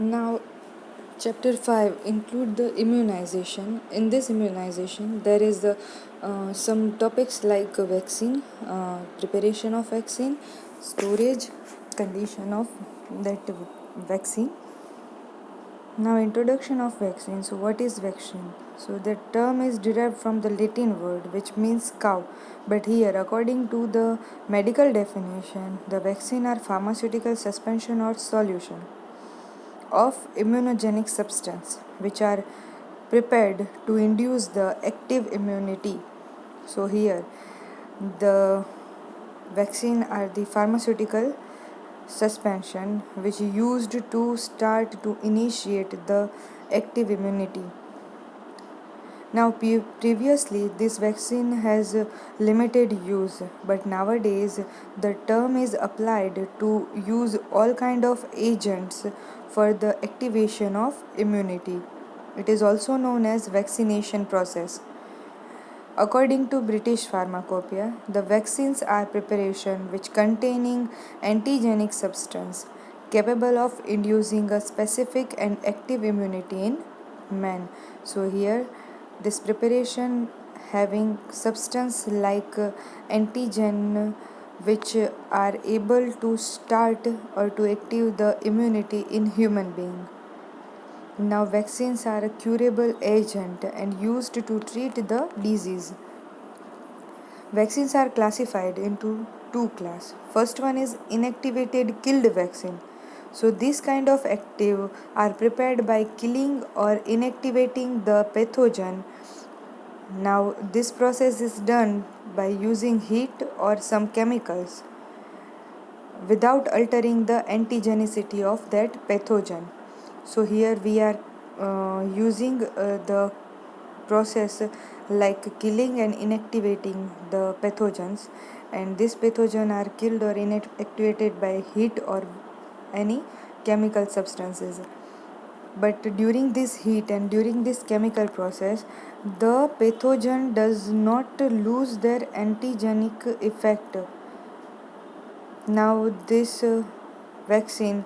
Now, chapter 5 include the immunization. In this immunization, there is some topics like vaccine, preparation of vaccine, storage, condition of that vaccine. Now, introduction of vaccine. So, what is vaccine? So, the term is derived from the Latin word which means cow. But here, according to the medical definition, the vaccine are pharmaceutical suspension or solution of immunogenic substance which are prepared to induce the active immunity. So, here, the vaccine are the pharmaceutical suspension which used to start to initiate the active immunity. Now, previously, this vaccine has limited use, but nowadays the term is applied to use all kind of agents for the activation of immunity. It is also known as vaccination process. According to British Pharmacopoeia, the vaccines are preparation which containing antigenic substance capable of inducing a specific and active immunity in man. So here this preparation having substance like antigen which are able to start or to active the immunity in human being. Now, vaccines are a curable agent and used to treat the disease. Vaccines are classified into two classes. First one is inactivated killed vaccine. So this kind of active are prepared by killing or inactivating the pathogen. Now this process is done by using heat or some chemicals without altering the antigenicity of that pathogen. So here we are using the process like killing and inactivating the pathogens, and this pathogen are killed or inactivated by heat or any chemical substances. But during this heat and during this chemical process, the pathogen does not lose their antigenic effect. Now this vaccine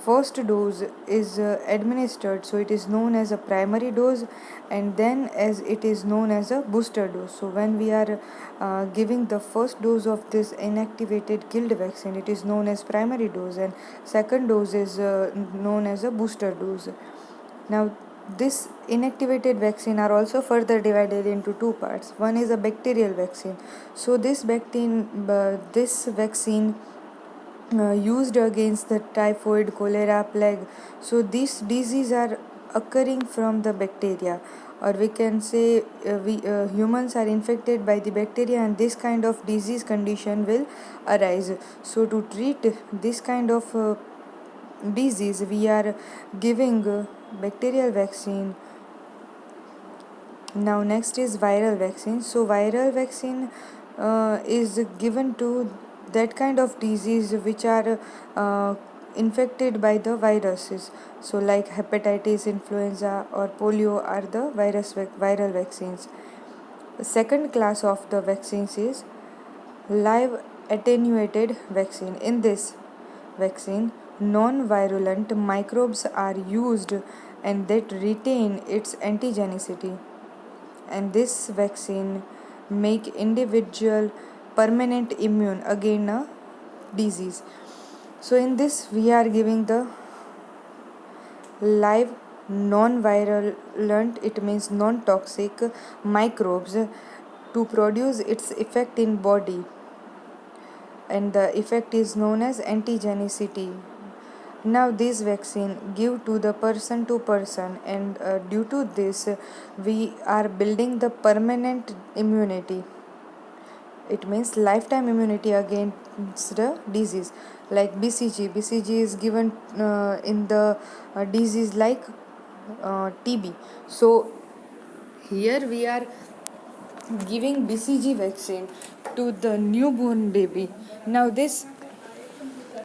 first dose is administered, so it is known as a primary dose, and then as it is known as a booster dose. So when we are giving the first dose of this inactivated killed vaccine, it is known as primary dose, and second dose is known as a booster dose. Now this inactivated vaccine are also further divided into two parts. One is a bacterial vaccine. So this vaccine used against the typhoid, cholera, plague. So these diseases are occurring from the bacteria, or we can say we humans are infected by the bacteria, and this kind of disease condition will arise. So to treat this kind of disease, we are giving bacterial vaccine. Now next is viral vaccine. So viral vaccine is given to that kind of disease which are infected by the viruses. So like hepatitis, influenza or polio are the viral vaccines. The second class of the vaccines is live attenuated vaccine. In this vaccine, non-virulent microbes are used and that retain its antigenicity, and this vaccine make individual permanent immune against a disease. So in this we are giving the live non-virulent, it means non-toxic microbes to produce its effect in body, and the effect is known as antigenicity. Now this vaccine give to the person to person, and due to this we are building the permanent immunity. It means lifetime immunity against the disease. Like BCG is given in the disease like TB. So here we are giving BCG vaccine to the newborn baby. Now this